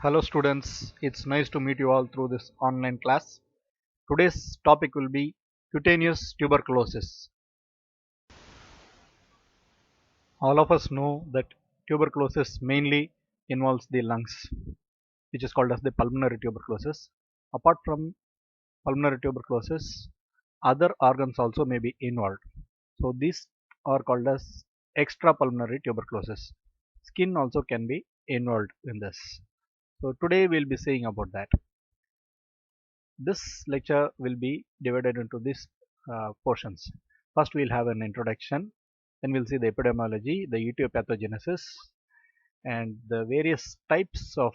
Hello students, it's nice to meet you all through this online class. Today's topic will be cutaneous tuberculosis. All of us know that tuberculosis mainly involves the lungs, which is called as the pulmonary tuberculosis. Apart from pulmonary tuberculosis, other organs also may be involved. So these are called as extrapulmonary tuberculosis. Skin also can be involved in this. So today we'll be saying about that. This lecture will be divided into these portions. First we'll have an introduction, then we'll see the epidemiology, the etiopathogenesis, and the various types of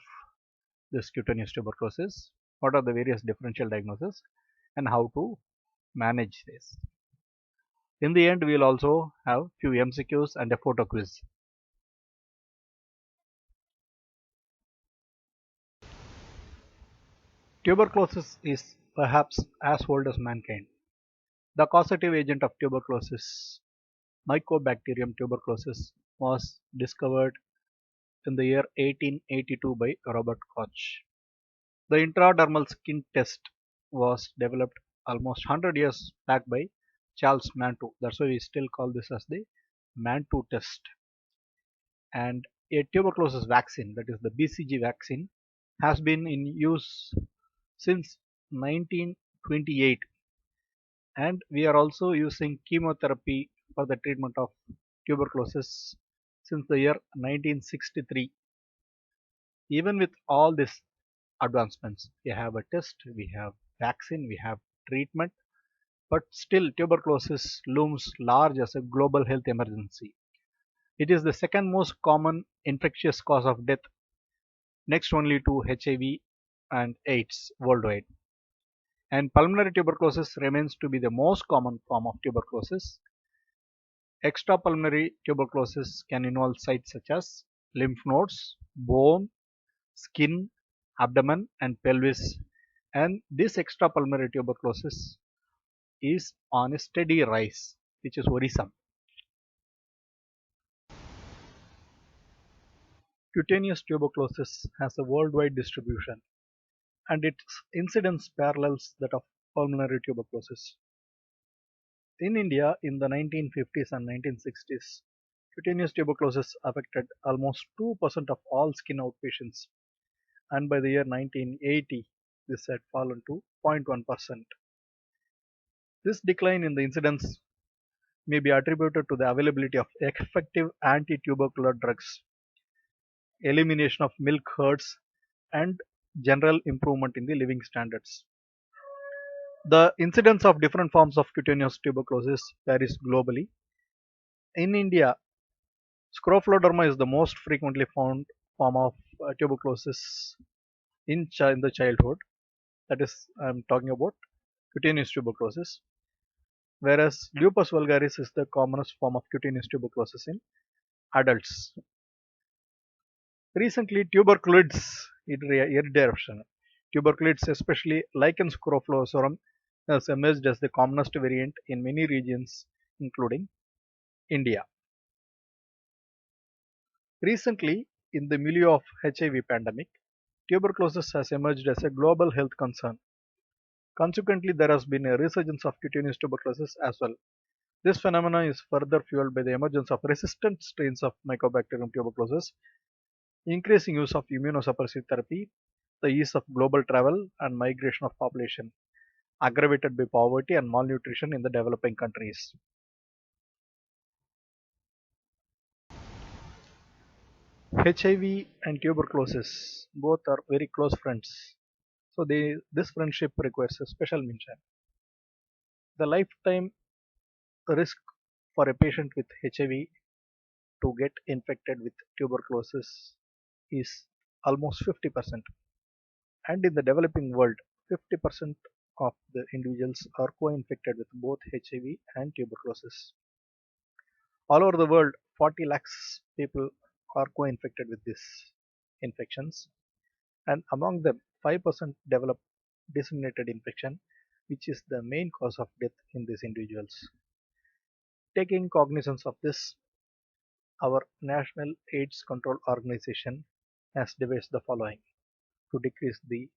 this cutaneous tuberculosis, what are the various differential diagnoses, and how to manage this. In the end, we'll also have few MCQs and a photo quiz. Tuberculosis is perhaps as old as mankind. The causative agent of tuberculosis, Mycobacterium tuberculosis, was discovered in the year 1882 by Robert Koch. The intradermal skin test was developed almost 100 years back by Charles Mantoux. That's why we still call this as the Mantoux test. And a tuberculosis vaccine, that is the BCG vaccine, has been in use since 1928, and we are also using chemotherapy for the treatment of tuberculosis since the year 1963. Even with all these advancements, we have a test, we have vaccine, we have treatment, but still tuberculosis looms large as a global health emergency. It is the second most common infectious cause of death, next only to HIV and AIDS worldwide. And pulmonary tuberculosis remains to be the most common form of tuberculosis. Extrapulmonary tuberculosis can involve sites such as lymph nodes, bone, skin, abdomen, and pelvis. And this extrapulmonary tuberculosis is on a steady rise, which is worrisome. Cutaneous tuberculosis has a worldwide distribution, and its incidence parallels that of pulmonary tuberculosis. In India, in the 1950s and 1960s, cutaneous tuberculosis affected almost 2% of all skin outpatients, and by the year 1980, this had fallen to 0.1%. This decline in the incidence may be attributed to the availability of effective anti-tubercular drugs, elimination of milk herds, and general improvement in the living standards. The incidence of different forms of cutaneous tuberculosis varies globally. In India, scrophaloderma is the most frequently found form of tuberculosis in the childhood. That is, I'm talking about cutaneous tuberculosis. Whereas lupus vulgaris is the commonest form of cutaneous tuberculosis in adults. Recently, tuberculosis irradiation, tuberculosis, especially lichen scroflozorum, has emerged as the commonest variant in many regions, including India. Recently, in the milieu of HIV pandemic, tuberculosis has emerged as a global health concern. Consequently, there has been a resurgence of cutaneous tuberculosis as well. This phenomenon is further fueled by the emergence of resistant strains of Mycobacterium tuberculosis, increasing use of immunosuppressive therapy, the ease of global travel, and migration of population, aggravated by poverty and malnutrition in the developing countries. HIV and tuberculosis both are very close friends, so this friendship requires a special mention. The lifetime risk for a patient with HIV to get infected with tuberculosis is almost 50%, and in the developing world 50% of the individuals are co-infected with both HIV and tuberculosis. All over the world 40 lakhs people are co-infected with these infections, and among them 5% develop disseminated infection, which is the main cause of death in these individuals. Taking cognizance of this, our National AIDS Control Organization has devised the following. to decrease the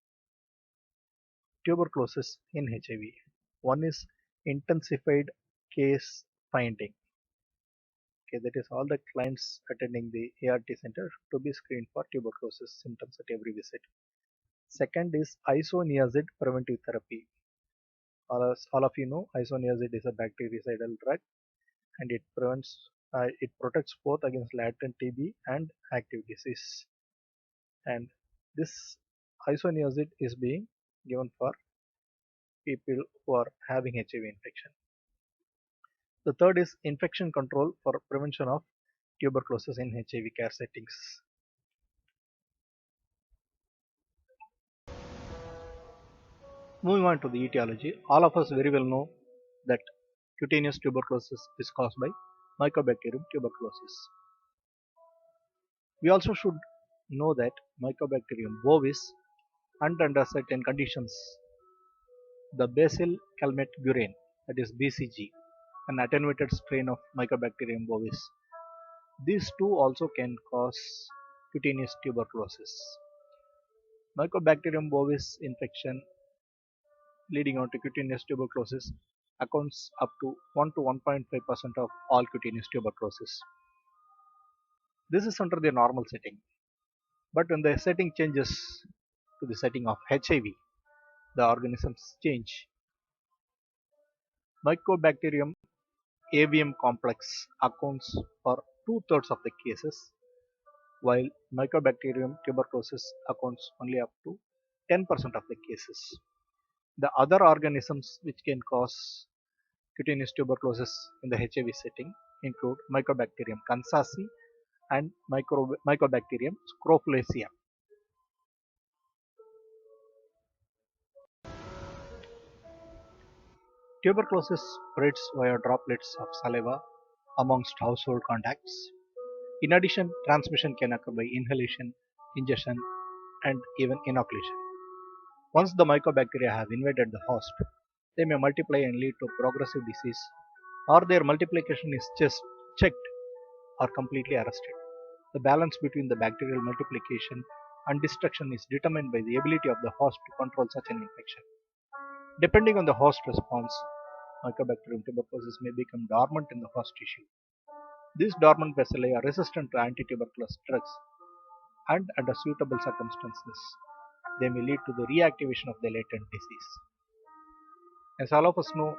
tuberculosis in HIV. One is intensified case finding. Okay, that is all the clients attending the ART center to be screened for tuberculosis symptoms at every visit. Second is isoniazid preventive therapy. All of you know isoniazid is a bactericidal drug and it protects both against latent TB and active disease. And this isoniazid is being given for people who are having HIV infection. The third is infection control for prevention of tuberculosis in HIV care settings. Moving on to the etiology, all of us very well know that cutaneous tuberculosis is caused by Mycobacterium tuberculosis. We also should know that Mycobacterium bovis and under certain conditions the Basil calmette gurine, that is BCG, an attenuated strain of Mycobacterium bovis. These two also can cause cutaneous tuberculosis. Mycobacterium bovis infection leading on to cutaneous tuberculosis accounts up to 1 to 1.5% of all cutaneous tuberculosis. This is under the normal setting. But when the setting changes to the setting of HIV, the organisms change. Mycobacterium avium complex accounts for two-thirds of the cases, while Mycobacterium tuberculosis accounts only up to 10% of the cases. The other organisms which can cause cutaneous tuberculosis in the HIV setting include Mycobacterium kansasi and Mycobacterium scrofulacea. Tuberculosis spreads via droplets of saliva amongst household contacts. In addition, transmission can occur by inhalation, ingestion, and even inoculation. Once the mycobacteria have invaded the host, they may multiply and lead to progressive disease, or their multiplication is just checked or completely arrested. The balance between the bacterial multiplication and destruction is determined by the ability of the host to control such an infection. Depending on the host response, Mycobacterium tuberculosis may become dormant in the host tissue. These dormant bacilli are resistant to anti-tuberculous drugs, and under suitable circumstances, they may lead to the reactivation of the latent disease. As all of us know,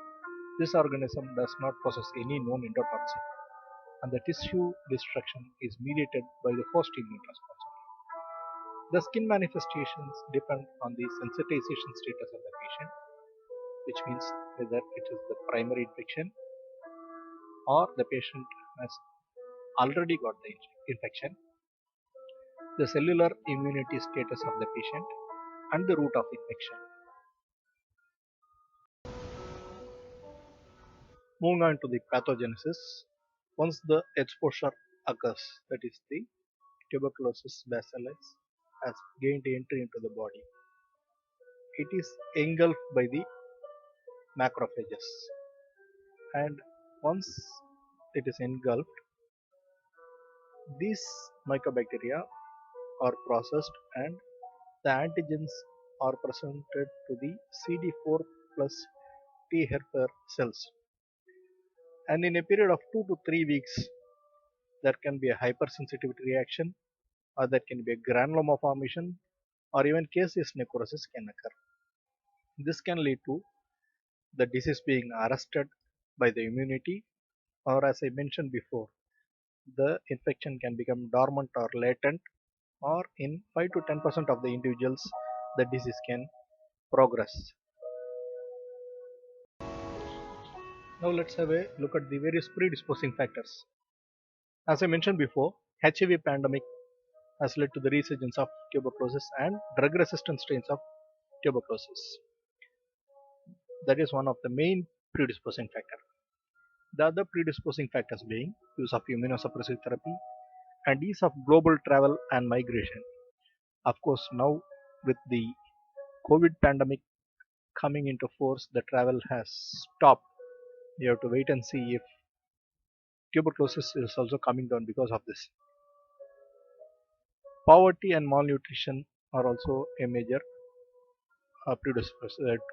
this organism does not possess any known endotoxin, and the tissue destruction is mediated by the host immune response. The skin manifestations depend on the sensitization status of the patient, which means whether it is the primary infection or the patient has already got the infection, the cellular immunity status of the patient, and the route of infection. Moving on to the pathogenesis, once the exposure occurs, that is the tuberculosis bacillus has gained entry into the body, it is engulfed by the macrophages, and once it is engulfed, these mycobacteria are processed and the antigens are presented to the CD4 plus T helper cells, and in a period of 2 to 3 weeks there can be a hypersensitivity reaction, or there can be a granuloma formation, or even caseous necrosis can occur. This can lead to the disease being arrested by the immunity, or as I mentioned before, the infection can become dormant or latent, or in 5 to 10% of the individuals the disease can progress. Now let's have a look at the various predisposing factors. As I mentioned before, HIV pandemic has led to the resurgence of tuberculosis and drug resistant strains of tuberculosis. That is one of the main predisposing factors. The other predisposing factors being use of immunosuppressive therapy and ease of global travel and migration. Of course, now with the COVID pandemic coming into force, the travel has stopped. We have to wait and see if tuberculosis is also coming down because of this. Poverty and malnutrition are also a major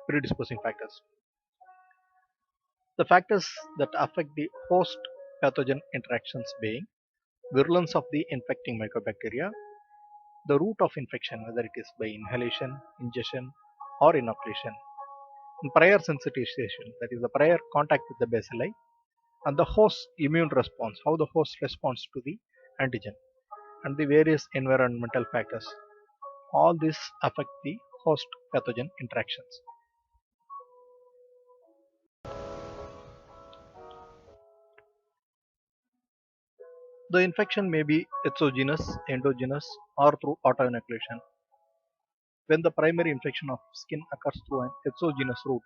predisposing factors. The factors that affect the host pathogen interactions being virulence of the infecting mycobacteria, the route of infection, whether it is by inhalation, ingestion, or inoculation, and prior sensitization, that is the prior contact with the bacilli, and the host immune response, how the host responds to the antigen, and the various environmental factors. All these affect the host pathogen interactions. The infection may be exogenous, endogenous, or through autoinoculation. When the primary infection of skin occurs through an exogenous route,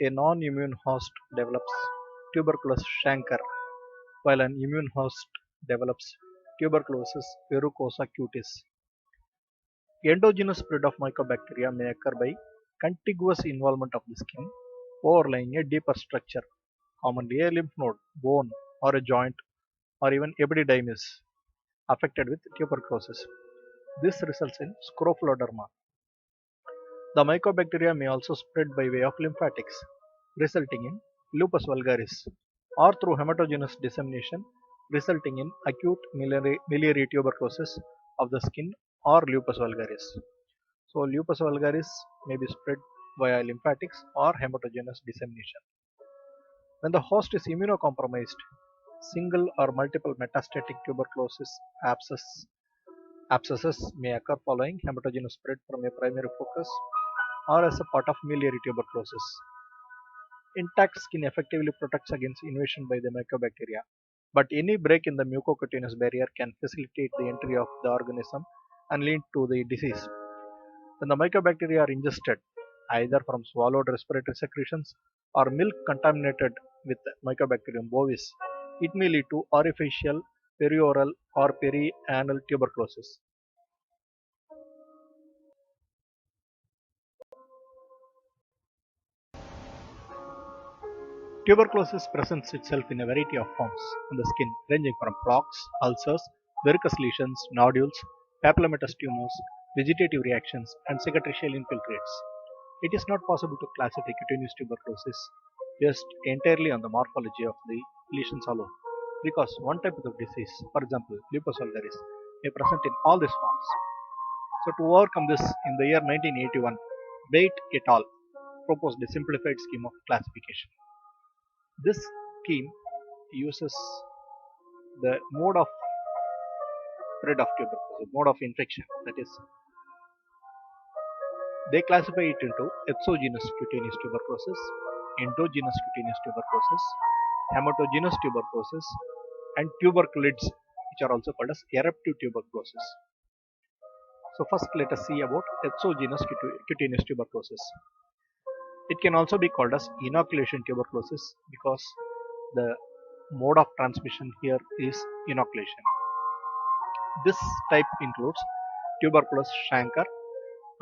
a non-immune host develops tuberculous chancre, while an immune host develops tuberculosis verrucosa cutis. Endogenous spread of mycobacteria may occur by contiguous involvement of the skin overlying a deeper structure, commonly a lymph node, bone, or a joint, or even epididymis affected with tuberculosis. This results in scrofulloderma. The mycobacteria may also spread by way of lymphatics, resulting in lupus vulgaris, or through hematogenous dissemination, resulting in acute miliary tuberculosis of the skin or lupus vulgaris. So, lupus vulgaris may be spread via lymphatics or hematogenous dissemination. When the host is immunocompromised, single or multiple metastatic tuberculosis abscesses may occur following hematogenous spread from a primary focus or as a part of miliary tuberculosis. Intact skin effectively protects against invasion by the mycobacteria, but any break in the mucocutaneous barrier can facilitate the entry of the organism and lead to the disease. When the mycobacteria are ingested, either from swallowed respiratory secretions or milk contaminated with Mycobacterium bovis, it may lead to orificial, perioral, or perianal tuberculosis. Tuberculosis presents itself in a variety of forms on the skin, ranging from plaques, ulcers, verrucous lesions, nodules, papillomatous tumors, vegetative reactions, and cicatricial infiltrates. It is not possible to classify cutaneous tuberculosis based entirely on the morphology of the lesions alone, because one type of disease, for example, lupus vulgaris, may present in all these forms. So, to overcome this, in the year 1981, Bate et al. Proposed a simplified scheme of classification. This scheme uses the mode of spread of tuberculosis, mode of infection, that is, they classify it into exogenous cutaneous tuberculosis, endogenous cutaneous tuberculosis, hematogenous tuberculosis, and tuberculids, which are also called as eruptive tuberculosis. So first let us see about exogenous cutaneous tuberculosis. It can also be called as inoculation tuberculosis because the mode of transmission here is inoculation. This type includes tuberculous chancre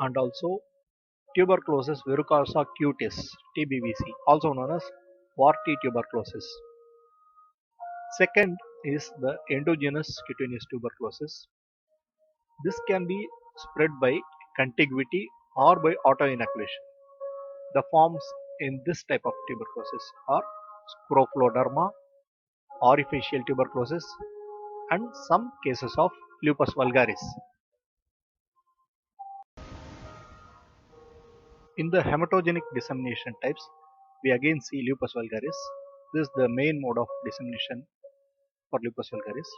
and also tuberculosis verrucosa cutis (TBVC), also known as warty tuberculosis. Second is the endogenous cutaneous tuberculosis. This can be spread by contiguity or by autoinoculation. The forms in this type of tuberculosis are scrofulloderma, orificial tuberculosis, and some cases of lupus vulgaris. In the hematogenic dissemination types, we again see lupus vulgaris. This is the main mode of dissemination for lupus vulgaris.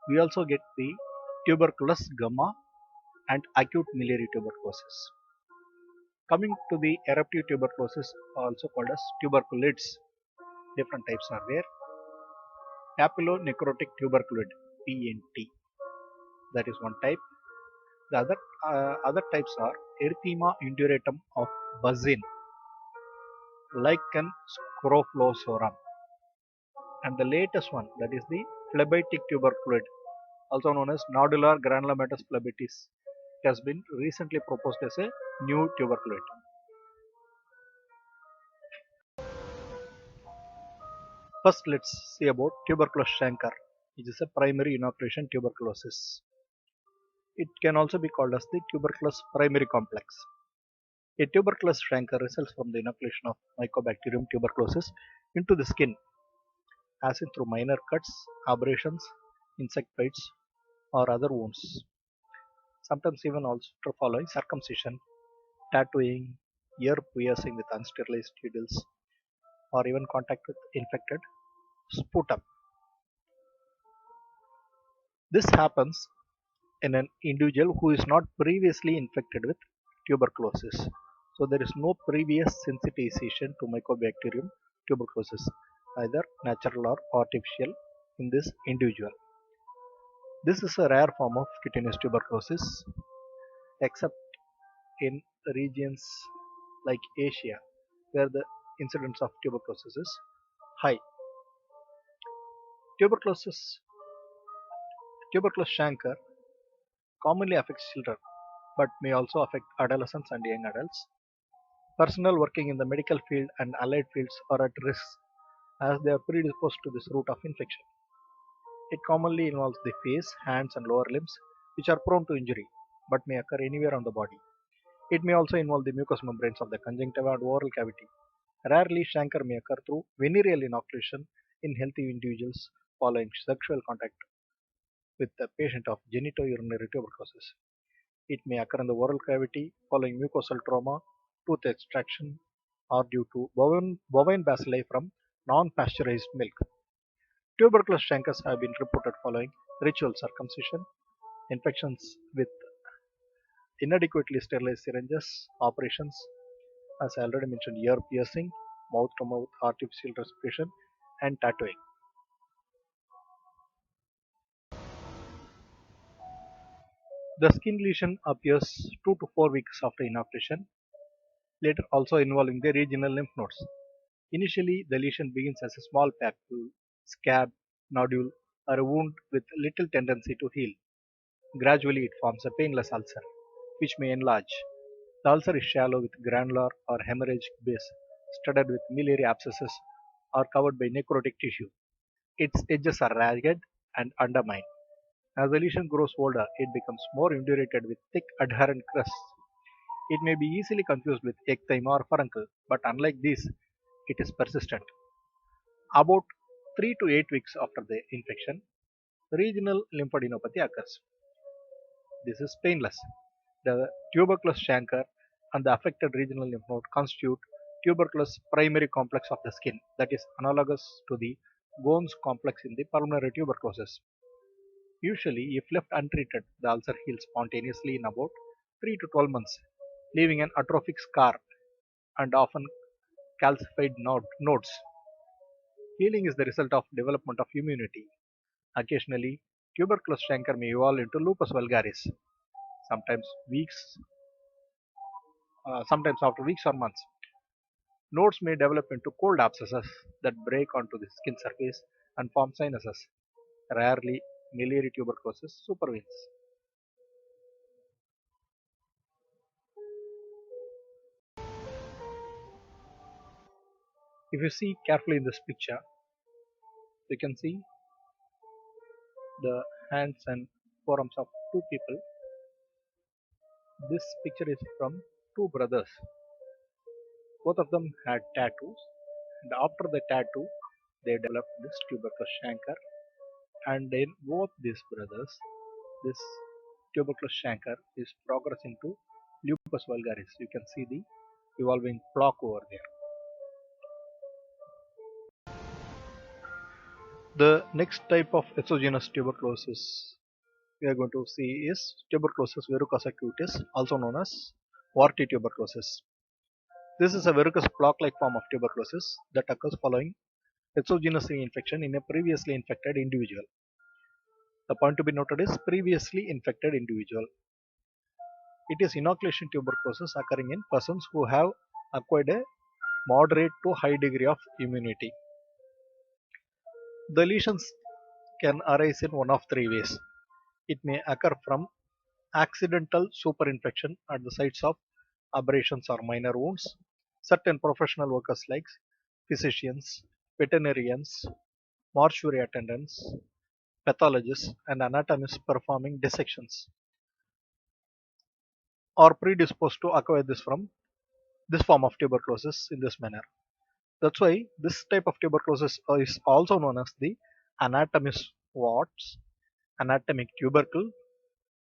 We also get the tuberculous gamma and acute miliary tuberculosis. Coming to the eruptive tuberculosis, also called as tuberculids, different types are there. Papillonecrotic tuberculid (PNT), that is one type. The other types are erythema induratum of Buzzin, lichen scrofullosorum, and the latest one, that is the phlebitic tuberculid, also known as nodular granulomatous phlebitis. It has been recently proposed as a new tuberculid. First, let's see about tuberculous chancre, which is a primary inoculation tuberculosis. It can also be called as the tuberculous primary complex. A tuberculous chancre results from the inoculation of Mycobacterium tuberculosis into the skin, as in through minor cuts, abrasions, insect bites, or other wounds. Sometimes even also following circumcision, tattooing, ear piercing with unsterilized needles, or even contact with infected sputum. This happens in an individual who is not previously infected with tuberculosis. So there is no previous sensitization to Mycobacterium tuberculosis, either natural or artificial, in this individual. This is a rare form of cutaneous tuberculosis, except in regions like Asia, where the incidence of tuberculosis is high. Tuberculosis, tuberculous chancre commonly affects children, but may also affect adolescents and young adults. Personnel working in the medical field and allied fields are at risk as they are predisposed to this route of infection. It commonly involves the face, hands, and lower limbs, which are prone to injury but may occur anywhere on the body. It may also involve the mucous membranes of the conjunctiva and oral cavity. Rarely, chancre may occur through venereal inoculation in healthy individuals following sexual contact with the patient of genitourinary tuberculosis. It may occur in the oral cavity following mucosal trauma, tooth extraction, or due to bovine bacilli from non-pasteurized milk. Tuberculous chancres have been reported following ritual circumcision, infections with inadequately sterilized syringes, operations, as I already mentioned, ear piercing, mouth to mouth artificial respiration, and tattooing. The skin lesion appears 2 to 4 weeks after inoculation, later also involving the regional lymph nodes. Initially, the lesion begins as a small papule, scab, nodule, or a wound with little tendency to heal. Gradually, it forms a painless ulcer, which may enlarge. The ulcer is shallow with granular or hemorrhagic base, studded with miliary abscesses, or covered by necrotic tissue. Its edges are ragged and undermined. As the lesion grows older, it becomes more indurated with thick adherent crusts. It may be easily confused with ecthyma or furuncle, but unlike these, it is persistent. About 3 to 8 weeks after the infection, regional lymphadenopathy occurs. This is painless. The tuberculous chancre and the affected regional lymph node constitute tuberculous primary complex of the skin, that is analogous to the Ghon's complex in the pulmonary tuberculosis. Usually, if left untreated, the ulcer heals spontaneously in about 3 to 12 months, leaving an atrophic scar and often calcified nodes. Healing is the result of development of immunity. Occasionally, tuberculous chancre may evolve into lupus vulgaris, sometimes sometimes after weeks or months. Nodes may develop into cold abscesses that break onto the skin surface and form sinuses. Rarely, miliary tuberculosis supervenes. If you see carefully in this picture, you can see the hands and forearms of two people. This picture is from two brothers. Both of them had tattoos, and after the tattoo, they developed this tuberculous chancre. And in both these brothers, this tuberculous chancre is progressing to lupus vulgaris. You can see the evolving plaque over there. The next type of exogenous tuberculosis we are going to see is tuberculosis verrucosa cutis, also known as warty tuberculosis. This is a verrucous plaque-like form of tuberculosis that occurs following exogenous reinfection in a previously infected individual. The point to be noted is previously infected individual. It is inoculation tuberculosis occurring in persons who have acquired a moderate to high degree of immunity. The lesions can arise in one of three ways. It may occur from accidental superinfection at the sites of abrasions or minor wounds. Certain professional workers like physicians, veterinarians, mortuary attendants, pathologists, and anatomists performing dissections are predisposed to acquire this form of tuberculosis in this manner. That's why this type of tuberculosis is also known as the anatomist warts, anatomic tubercle,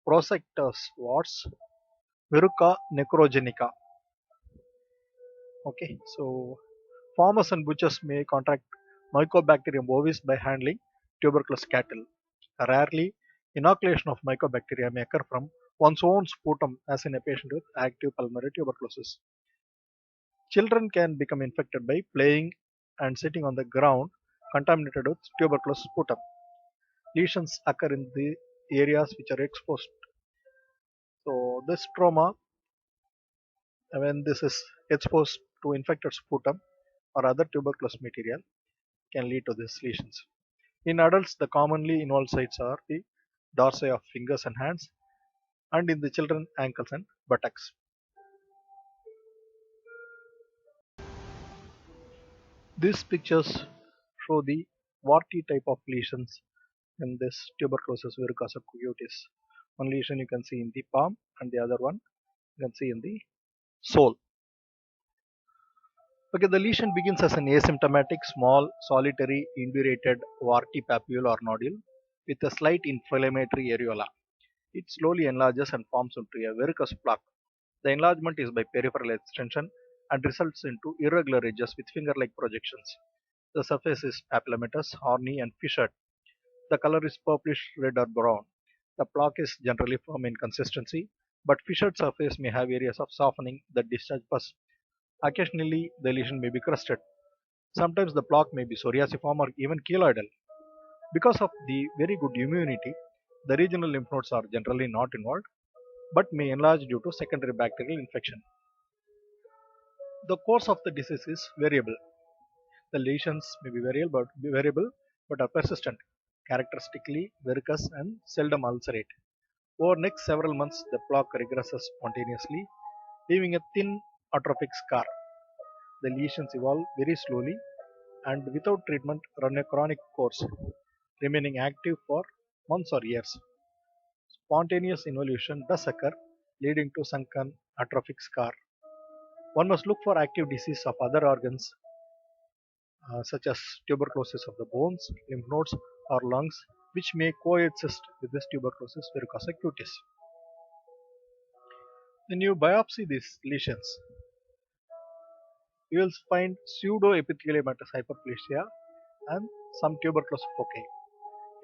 prosectus warts, Verruca necrogenica. Okay, so farmers and butchers may contract Mycobacterium bovis by handling tuberculous cattle. Rarely, inoculation of Mycobacteria may occur from one's own sputum, as in a patient with active pulmonary tuberculosis. Children can become infected by playing and sitting on the ground contaminated with tuberculous sputum. Lesions occur in the areas which are exposed. So this trauma, when this is exposed to infected sputum or other tuberculous material, can lead to these lesions. In adults, the commonly involved sites are the dorsi of fingers and hands, and in the children, ankles and buttocks. These pictures show the warty type of lesions in this tuberculosis verrucosa cutis. One lesion you can see in the palm, and the other one you can see in the sole. Okay, the lesion begins as an asymptomatic, small, solitary, indurated, warty papule or nodule with a slight inflammatory areola. It slowly enlarges and forms into a verrucous plaque. The enlargement is by peripheral extension and results into irregular edges with finger-like projections. The surface is papillomatous, horny, and fissured. The color is purplish red or brown. The plaque is generally firm in consistency, but fissured surface may have areas of softening that discharge pus. Occasionally, the lesion may be crusted. Sometimes the plaque may be psoriasiform or even keloidal. Because of the very good immunity, the regional lymph nodes are generally not involved, but may enlarge due to secondary bacterial infection. The course of the disease is variable. The lesions may be variable but are persistent, characteristically verrucous and seldom ulcerate. Over next several months, the plaque regresses spontaneously, leaving a thin atrophic scar. The lesions evolve very slowly and without treatment run a chronic course, remaining active for months or years. Spontaneous involution does occur, leading to sunken atrophic scar. One must look for active disease of other organs such as tuberculosis of the bones, lymph nodes, or lungs, which may coexist with this tuberculosis verrucosa cutis. When you biopsy these lesions, you will find pseudoepitheliomatous hyperplasia and some tuberculous foci.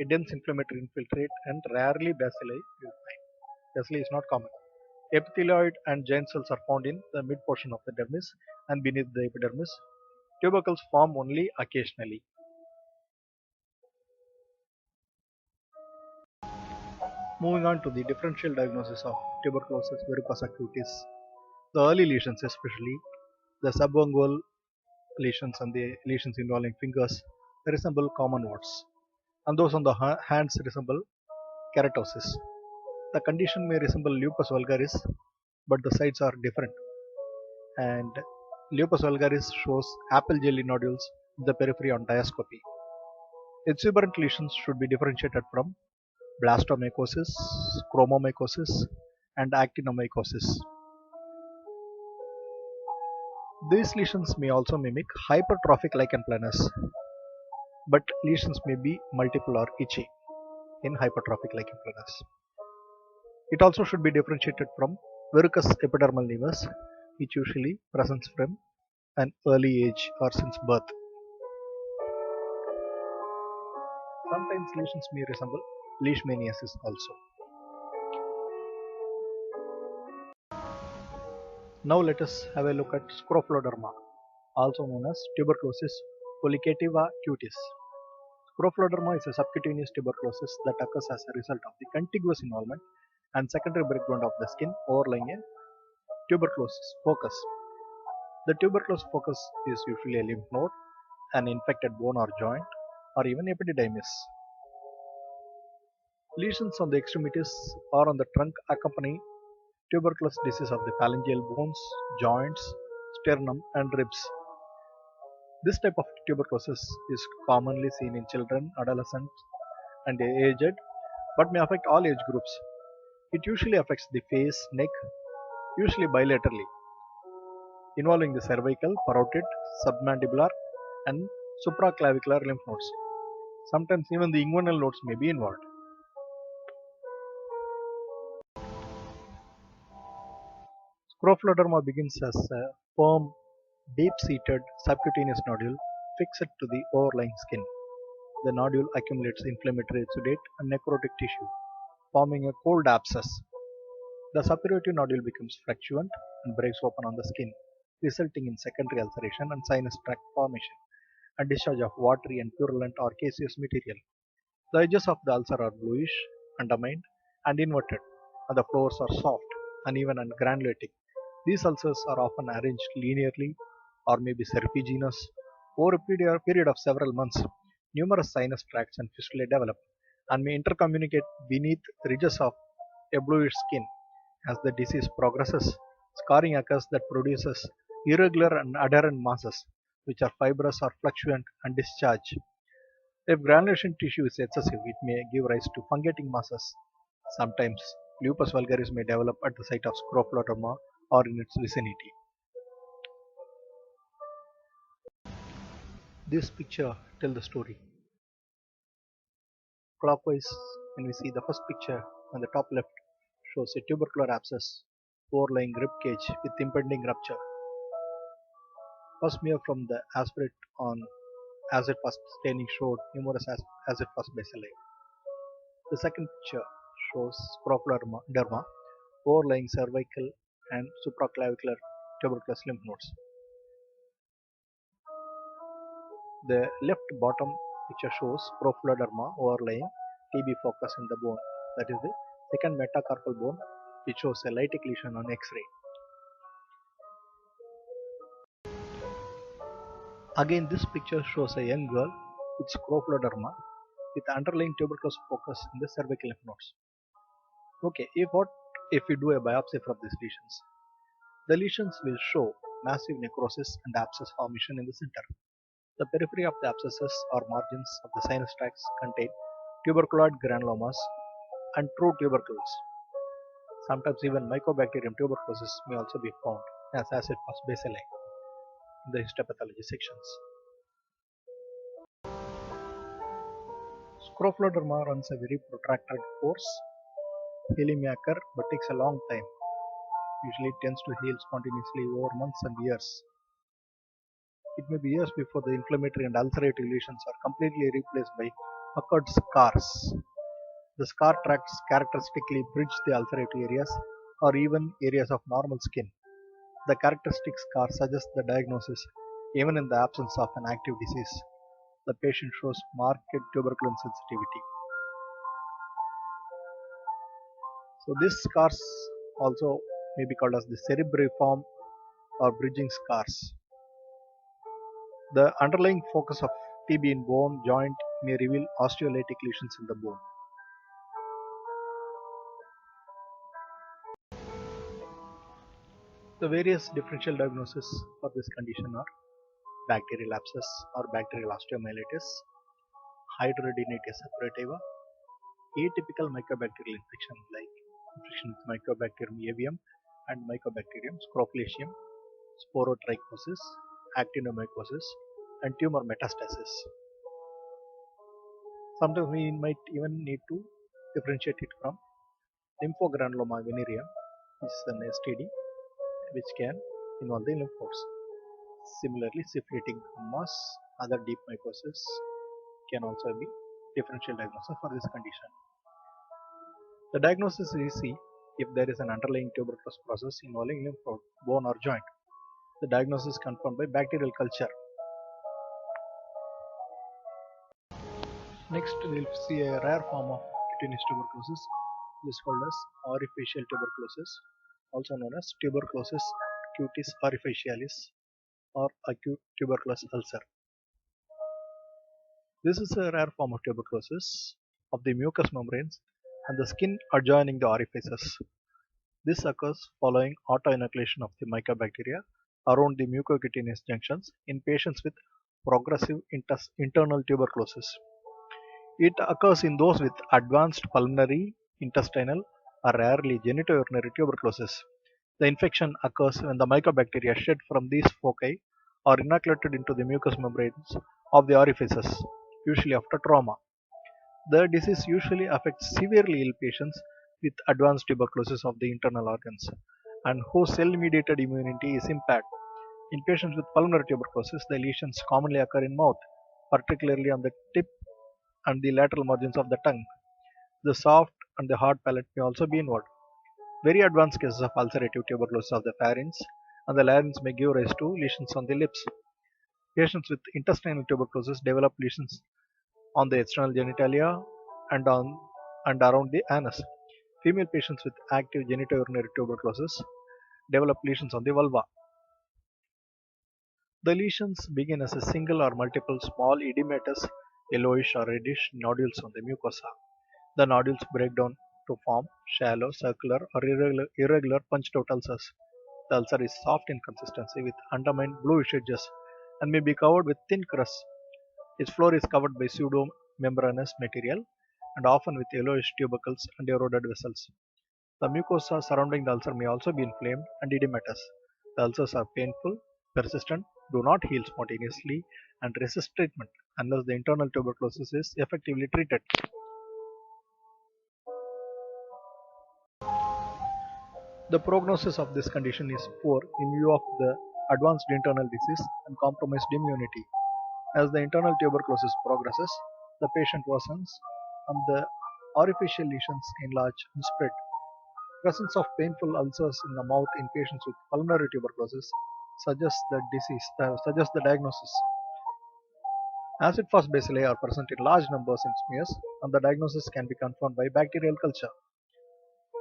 A dense inflammatory infiltrate and rarely bacilli you will find. Bacilli is not common. Epithelioid and giant cells are found in the mid portion of the dermis and beneath the epidermis. Tubercles form only occasionally. Moving on to the differential diagnosis of tuberculosis verrucosa cutis. The early lesions, especially the subungual lesions and the lesions involving fingers, resemble common warts, and those on the hands resemble keratosis. The condition may resemble lupus vulgaris, but the sites are different. And lupus vulgaris shows apple jelly nodules in the periphery on diascopy. Exuberant lesions should be differentiated from blastomycosis, chromomycosis, and actinomycosis. These lesions may also mimic hypertrophic lichen planus, but lesions may be multiple or itchy in hypertrophic lichen planus. It also should be differentiated from verrucous epidermal nevus, which usually presents from an early age or since birth. Sometimes lesions may resemble leishmaniasis also. Now let us have a look at scrofloderma, also known as tuberculosis collicativa cutis. Scrofloderma is a subcutaneous tuberculosis that occurs as a result of the contiguous involvement and secondary breakdown of the skin overlying a tuberculosis focus. The tuberculosis focus is usually a lymph node, an infected bone or joint, or even epididymis. Lesions on the extremities or on the trunk accompany tuberculous disease of the phalangeal bones, joints, sternum, and ribs. This type of tuberculosis is commonly seen in children, adolescents, and aged, but may affect all age groups. It usually affects the face, neck, usually bilaterally, involving the cervical, parotid, submandibular, and supraclavicular lymph nodes. Sometimes even the inguinal nodes may be involved. Scrophaloderma begins as a firm, deep-seated subcutaneous nodule fixed to the overlying skin. The nodule accumulates inflammatory exudate and necrotic tissue, forming a cold abscess. The suppurative nodule becomes fluctuant and breaks open on the skin, resulting in secondary ulceration and sinus tract formation and discharge of watery and purulent or caseous material. The edges of the ulcer are bluish, undermined, and inverted, and the floors are soft, uneven, and granulating. These ulcers are often arranged linearly or may be serpiginous. Over a period of several months, numerous sinus tracts and fistulae develop and may intercommunicate beneath ridges of a bluish skin. As the disease progresses, scarring occurs that produces irregular and adherent masses, which are fibrous or fluctuant and discharge. If granulation tissue is excessive, it may give rise to fungating masses. Sometimes lupus vulgaris may develop at the site of scrophaloderma or in its vicinity. This picture tells the story. Clockwise, when we see the first picture on the top left, shows a tubercular abscess overlying rib cage with impending rupture. First smear from the aspirate on acid fast staining showed numerous acid fast bacilli. The second picture shows scrophaloderma overlying cervical and supraclavicular tuberculous lymph nodes. The left bottom picture shows scrophaloderma overlying TB focus in the bone, that is the second metacarpal bone, which shows a lytic lesion on X-ray. Again, this picture shows a young girl with scrophaloderma with underlying tuberculous focus in the cervical lymph nodes. Okay, if we do a biopsy from these lesions? The lesions will show massive necrosis and abscess formation in the center. The periphery of the abscesses or margins of the sinus tracts contain tuberculoid granulomas and true tubercles. Sometimes even Mycobacterium tuberculosis may also be found as acid fast bacilli in the histopathology sections. Scrophaloderma runs a very protracted course. Healing may occur but takes a long time. Usually it tends to heal spontaneously over months and years. It may be years before the inflammatory and ulcerative lesions are completely replaced by puckered scars. The scar tracts characteristically bridge the ulcerative areas or even areas of normal skin. The characteristic scar suggests the diagnosis even in the absence of an active disease. The patient shows marked tuberculin sensitivity. So these scars also may be called as the cerebriform or bridging scars. The underlying focus of TB in bone joint may reveal osteolytic lesions in the bone. The various differential diagnoses for this condition are bacterial abscess or bacterial osteomyelitis, hidradenitis suppurativa, atypical mycobacterial infection like infection with Mycobacterium avium and Mycobacterium scroflacium, sporotrichosis, actinomycosis, and tumor metastasis. Sometimes we might even need to differentiate it from lymphogranuloma venereum, which is an STD which can involve the lymph nodes. Similarly, syphilitic mass, other deep mycosis can also be differential diagnosis for this condition. The diagnosis is easy if there is an underlying tuberculous process involving lymph node, bone or joint. The diagnosis is confirmed by bacterial culture. Next, we will see a rare form of cutaneous tuberculosis. This is called as orifacial tuberculosis, also known as tuberculosis cutis orifacialis or acute tuberculous ulcer. This is a rare form of tuberculosis of the mucous membranes and the skin adjoining the orifices. This occurs following autoinoculation of the mycobacteria around the mucocutaneous junctions in patients with progressive internal tuberculosis. It occurs in those with advanced pulmonary, intestinal, or rarely genitourinary tuberculosis. The infection occurs when the mycobacteria shed from these foci or inoculated into the mucous membranes of the orifices, usually after trauma. The disease usually affects severely ill patients with advanced tuberculosis of the internal organs and whose cell-mediated immunity is impaired. In patients with pulmonary tuberculosis, the lesions commonly occur in mouth, particularly on the tip and the lateral margins of the tongue. The soft and the hard palate may also be involved. Very advanced cases of ulcerative tuberculosis of the pharynx and the larynx may give rise to lesions on the lips. Patients with intestinal tuberculosis develop lesions on the external genitalia and on and around the anus. Female patients with active genitourinary tuberculosis develop lesions on the vulva. The lesions begin as a single or multiple small edematous yellowish or reddish nodules on the mucosa. The nodules break down to form shallow, circular, or irregular punched out ulcers. The ulcer is soft in consistency with undermined bluish edges and may be covered with thin crust. Its floor is covered by pseudomembranous material and often with yellowish tubercles and eroded vessels. The mucosa surrounding the ulcer may also be inflamed and edematous. The ulcers are painful, persistent, do not heal spontaneously, and resist treatment unless the internal tuberculosis is effectively treated. The prognosis of this condition is poor in view of the advanced internal disease and compromised immunity. As the internal tuberculosis progresses, the patient worsens and the orificial lesions enlarge and spread. Presence of painful ulcers in the mouth in patients with pulmonary tuberculosis suggests the diagnosis. Acid fast bacilli are present in large numbers in smears, and the diagnosis can be confirmed by bacterial culture.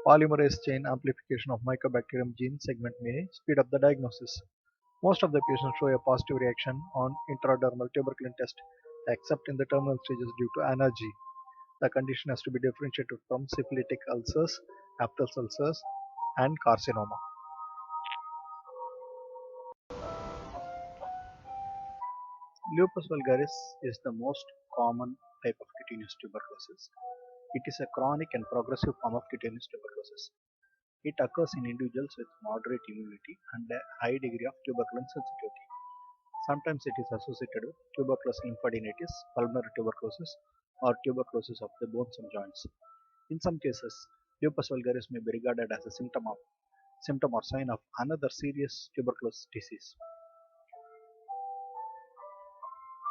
Polymerase chain amplification of Mycobacterium gene segment may speed up the diagnosis. Most of the patients show a positive reaction on intradermal tuberculin test, except in the terminal stages due to anergy. The condition has to be differentiated from syphilitic ulcers, aphthous ulcers, and carcinoma. Lupus vulgaris is the most common type of cutaneous tuberculosis. It is a chronic and progressive form of cutaneous tuberculosis. It occurs in individuals with moderate immunity and a high degree of tuberculin sensitivity. Sometimes it is associated with tuberculous lymphadenitis, pulmonary tuberculosis, or tuberculosis of the bones and joints. In some cases, lupus vulgaris may be regarded as a symptom or sign of another serious tuberculosis disease.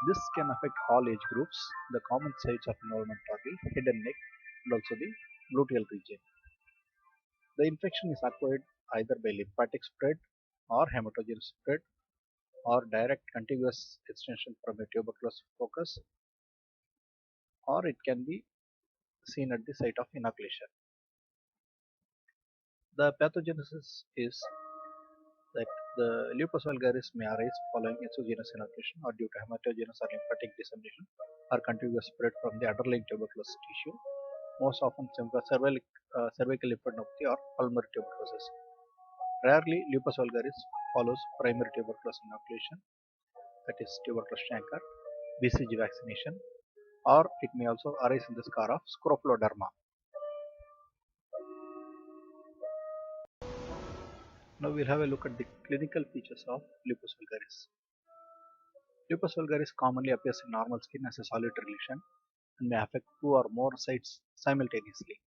This can affect all age groups. The common sites of involvement are the head and neck and also the gluteal region. The infection is acquired either by lymphatic spread or hematogenous spread or direct contiguous extension from a tuberculous focus, or it can be seen at the site of inoculation. The pathogenesis is that the lupus vulgaris may arise following exogenous inoculation or due to hematogenous or lymphatic dissemination or contiguous spread from the underlying tuberculous tissue, most often cervical lymphadenopathy or pulmonary tuberculosis. Rarely, lupus vulgaris follows primary tuberculosis inoculation, that is tuberculous chancre, BCG vaccination, or it may also arise in the scar of scrophaloderma. Now we'll have a look at the clinical features of lupus vulgaris. Lupus vulgaris commonly appears in normal skin as a solitary lesion and may affect two or more sites simultaneously.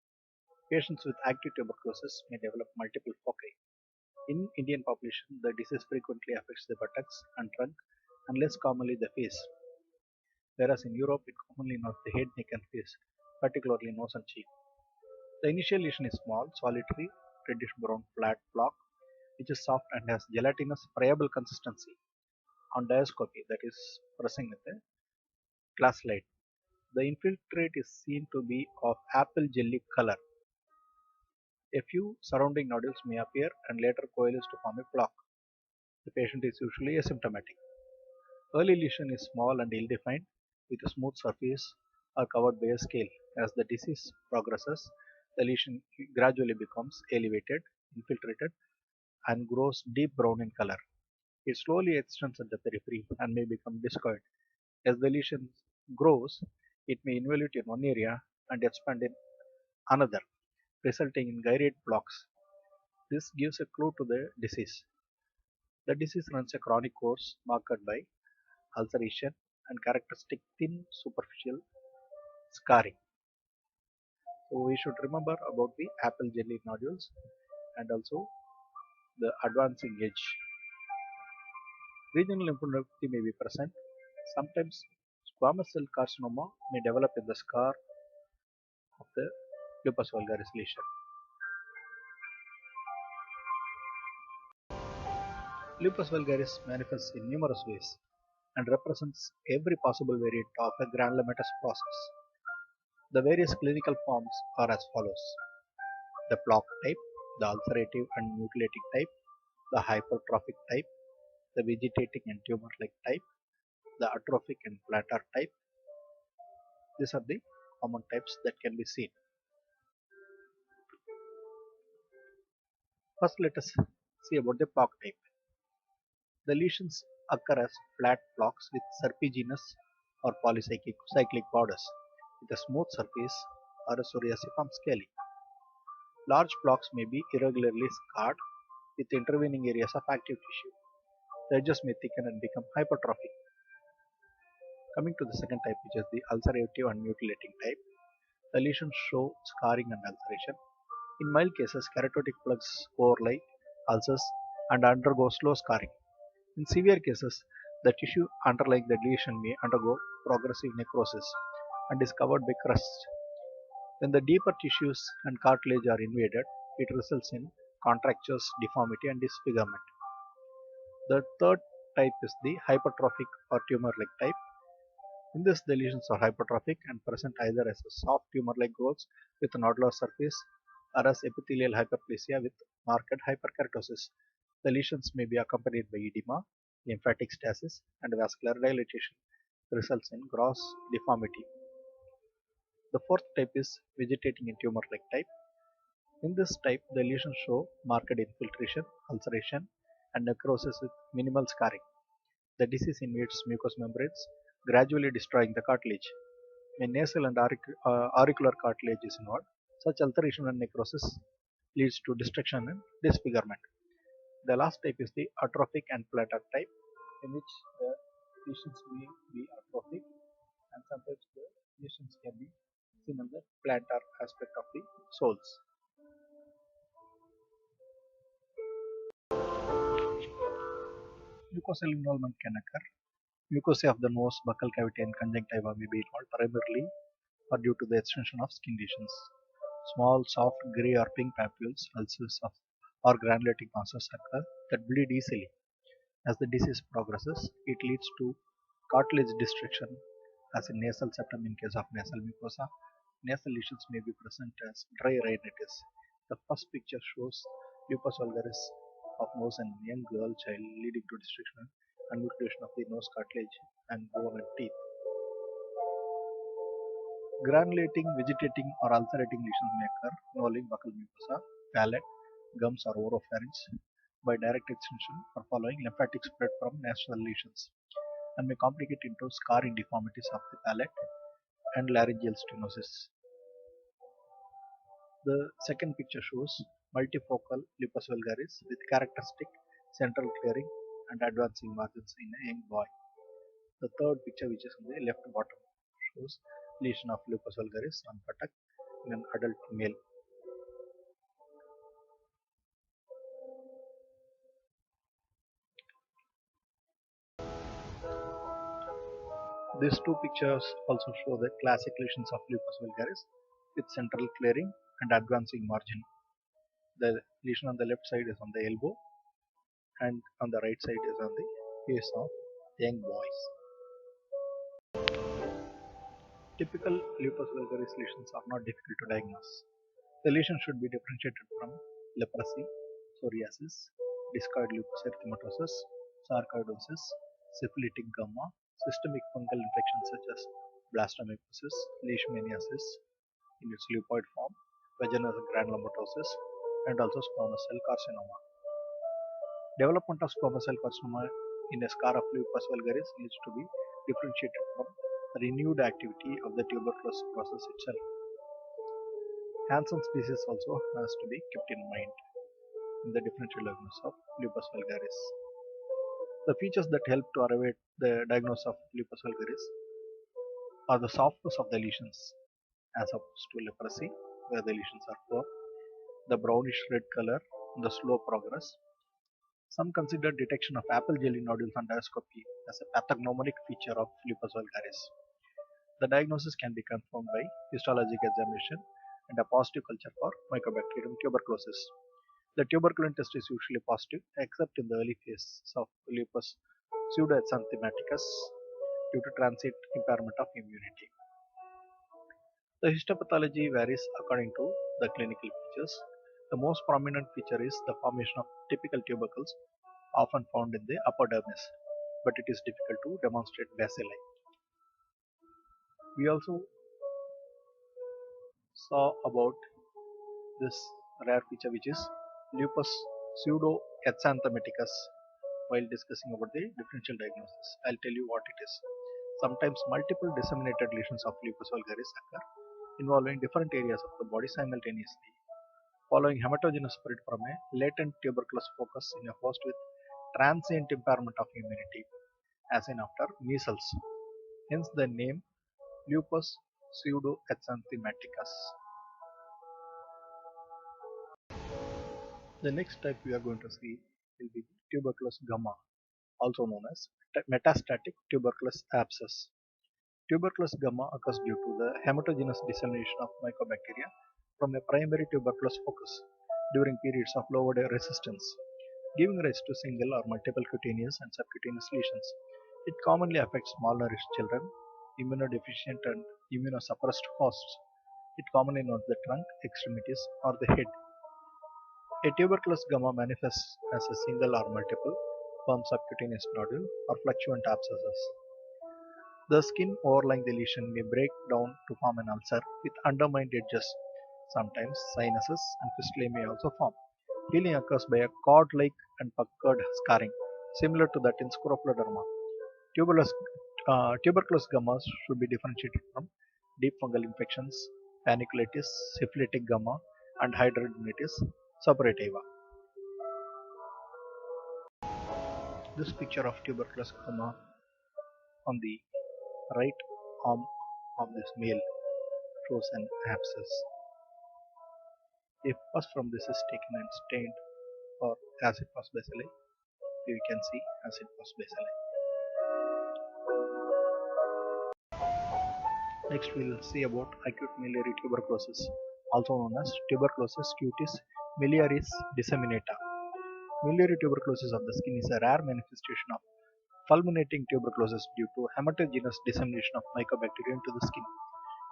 Patients with active tuberculosis may develop multiple foci. In Indian population, the disease frequently affects the buttocks and trunk and less commonly the face, whereas in Europe it commonly involves the head, neck and face, particularly nose and cheek. The initial lesion is small, solitary, reddish brown flat block which is soft and has gelatinous friable consistency. On diascopy, that is pressing with a glass slide, the infiltrate is seen to be of apple jelly color. A few surrounding nodules may appear and later coalesce to form a plaque. The patient is usually asymptomatic. Early lesion is small and ill-defined with a smooth surface or covered by a scale. As the disease progresses, the lesion gradually becomes elevated, infiltrated, and grows deep brown in color. It slowly extends at the periphery and may become discoid. As the lesion grows, it may involute in one area and expand in another, resulting in gyrate blocks. This gives a clue to the disease. The disease runs a chronic course marked by ulceration and characteristic thin superficial scarring. So we should remember about the apple jelly nodules and also the advancing age. Regional lymphadenopathy may be present. Sometimes squamous cell carcinoma may develop in the scar of the lupus vulgaris lesion. Lupus vulgaris manifests in numerous ways and represents every possible variant of a granulomatous process. The various clinical forms are as follows: the plaque type, the ulcerative and mutilating type, the hypertrophic type, the vegetating and tumor-like type, the atrophic and plantar type. These are the common types that can be seen. First, let us see about the plaque type. The lesions occur as flat plaques with serpiginous or polycyclic cyclic borders with a smooth surface or a psoriasiform scaly. Large plaques may be irregularly scarred with intervening areas of active tissue. The edges may thicken and become hypertrophic. Coming to the second type, which is the ulcerative and mutilating type, the lesions show scarring and ulceration. In mild cases, keratotic plugs overlie ulcers and undergo slow scarring. In severe cases, the tissue underlying the lesion may undergo progressive necrosis and is covered by crusts. When the deeper tissues and cartilage are invaded, it results in contractures, deformity, and disfigurement. The third type is the hypertrophic or tumor-like type. In this, the lesions are hypertrophic and present either as a soft tumor-like growths with a nodular surface or as epithelial hyperplasia with marked hyperkeratosis. The lesions may be accompanied by edema, lymphatic stasis, and vascular dilatation, results in gross deformity. The fourth type is vegetating and tumor-like type. In this type, the lesions show marked infiltration, ulceration, and necrosis with minimal scarring. The disease invades mucous membranes, gradually destroying the cartilage. When nasal and auricular cartilage is involved, such alteration and necrosis leads to destruction and disfigurement. The last type is the atrophic and plantar type, in which the lesions may be atrophic and sometimes the lesions can be seen on the plantar aspect of the soles. Mucosal involvement can occur. Mucosa of the nose, buccal cavity, and conjunctiva may be involved primarily or due to the extension of skin lesions. Small, soft, gray or pink papules, ulcers of, or granulating masses occur that bleed easily. As the disease progresses, it leads to cartilage destruction, as in nasal septum in case of nasal mucosa. Nasal lesions may be present as dry rhinitis. The first picture shows lupus vulgaris of nose in a young girl child, leading to destruction and mutilation of the nose cartilage and bone and teeth. Granulating, vegetating, or ulcerating lesions may occur involving buccal mucosa, palate, gums, or oropharynx by direct extension or following lymphatic spread from nasal lesions, and may complicate into scarring deformities of the palate and laryngeal stenosis. The second picture shows multifocal lupus vulgaris with characteristic central clearing and advancing margins in a young boy. The third picture, which is in the left bottom, shows lesion of lupus vulgaris on buttock in an adult male. These two pictures also show the classic lesions of lupus vulgaris with central clearing and advancing margin. The lesion on the left side is on the elbow and on the right side is on the face of young boys. Typical lupus vulgaris lesions are not difficult to diagnose. The lesion should be differentiated from leprosy, psoriasis, discoid lupus erythematosus, sarcoidosis, syphilitic gumma, systemic fungal infections such as blastomycosis, leishmaniasis in its leuphoid form, vaginal granulomatosis, and also squamous cell carcinoma. Development of squamous cell carcinoma in a scar of lupus vulgaris needs to be differentiated from renewed activity of the tuberculosis process itself. Hansen's disease also has to be kept in mind. in the differential diagnosis of lupus vulgaris. The features that help to arrive at the diagnosis of lupus vulgaris are the softness of the lesions as opposed to leprosy, where the lesions are poor, the brownish red color, the slow progress. Some consider detection of apple jelly nodules on endoscopy as a pathognomonic feature of lupus vulgaris. The diagnosis can be confirmed by histologic examination and a positive culture for Mycobacterium tuberculosis. The tuberculin test is usually positive except in the early phases of lupus pseudoxanthematicus due to transient impairment of immunity. The histopathology varies according to the clinical features. The most prominent feature is the formation of typical tubercles often found in the upper dermis, but it is difficult to demonstrate bacilli. We also saw about this rare feature which is lupus pseudoxanthematicus while discussing about the differential diagnosis. I'll tell you what it is. Sometimes multiple disseminated lesions of lupus vulgaris occur involving different areas of the body simultaneously, following hematogenous spread from a latent tuberculous focus in a host with transient impairment of immunity, as in after measles. Hence the name lupus pseudoxanthematicus. The next type we are going to see will be tuberculous gamma, also known as metastatic tuberculous abscess. Tuberculous gamma occurs due to the hematogenous dissemination of mycobacteria from a primary tuberculous focus during periods of lowered resistance, giving rise to single or multiple cutaneous and subcutaneous lesions. It commonly affects malnourished children, immunodeficient and immunosuppressed hosts. It commonly involves the trunk, extremities, or the head. A tuberculous gamma manifests as a single or multiple firm subcutaneous nodule or fluctuant abscesses. The skin overlying the lesion may break down to form an ulcer with undermined edges. Sometimes sinuses and fistulae may also form. Healing occurs by a cord-like and puckered scarring, similar to that in scrophaloderma. Tuberculous, tuberculous gammas should be differentiated from deep fungal infections, paniculitis, syphilitic gamma, and hidradenitis suppurativa. This picture of tuberculous gamma on the right arm of this male shows an abscess. If pus from this is taken and stained for acid pus bacilli, we can see acid pus bacilli. Next we will see about acute miliary tuberculosis, also known as tuberculosis cutis miliaris disseminata. Miliary tuberculosis of the skin is a rare manifestation of fulminating tuberculosis due to hematogenous dissemination of mycobacteria into the skin.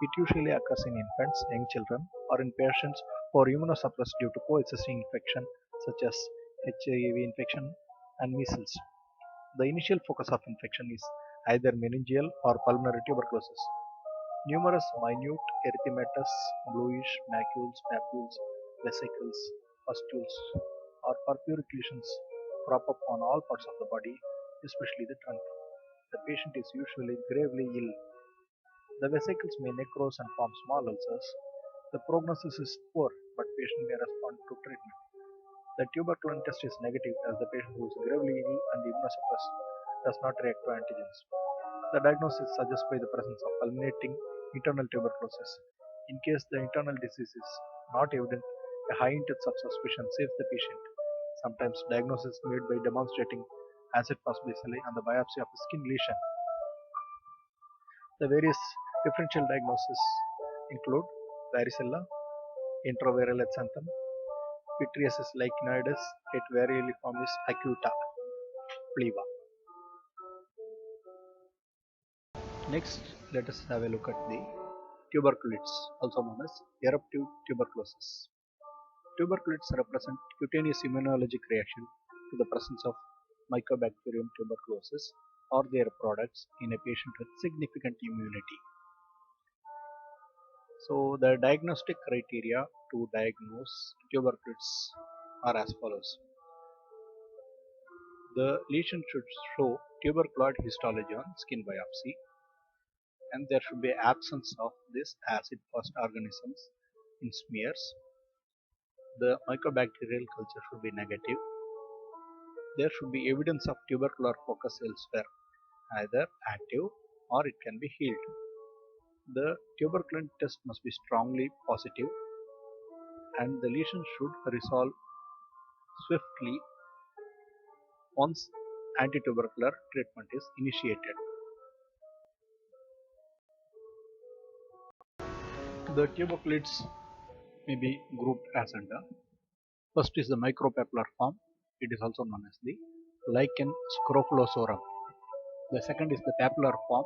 It usually occurs in infants, young children, or in patients who are immunosuppressed due to coexisting infection such as HIV infection and measles. The initial focus of infection is either meningeal or pulmonary tuberculosis. Numerous minute erythematous bluish macules, papules, vesicles, pustules, or purpuric lesions crop up on all parts of the body, especially the trunk. The patient is usually gravely ill. The vesicles may necrose and form small ulcers. The prognosis is poor, but patient may respond to treatment. The tuberculin test is negative as the patient who is gravely ill and immunosuppressed does not react to antigens. The diagnosis is suggested by the presence of fulminating internal tuberculosis. In case the internal disease is not evident, a high index of suspicion saves the patient. Sometimes diagnosis is made by demonstrating acid pus bacilli and the biopsy of a skin lesion. The various differential diagnoses include varicella, intraviral xanthum, pityriasis lichenoides, et varioliformis acuta, pleva. Next, let us have a look at the tuberculitis, also known as eruptive tuberculosis. Tuberculitis represent cutaneous immunologic reaction to the presence of Mycobacterium tuberculosis or their products in a patient with significant immunity. So the diagnostic criteria to diagnose tuberculitis are as follows. The lesion should show tuberculoid histology on skin biopsy, and there should be absence of this acid fast organisms in smears. The mycobacterial culture should be negative. There should be evidence of tubercular focus elsewhere, either active or it can be healed. The tuberculin test must be strongly positive and the lesion should resolve swiftly once antitubercular treatment is initiated. The tuberculoids may be grouped as under. First is the micropapillar form. It is also known as the lichen scrofulosaurum. The second is the papillar form.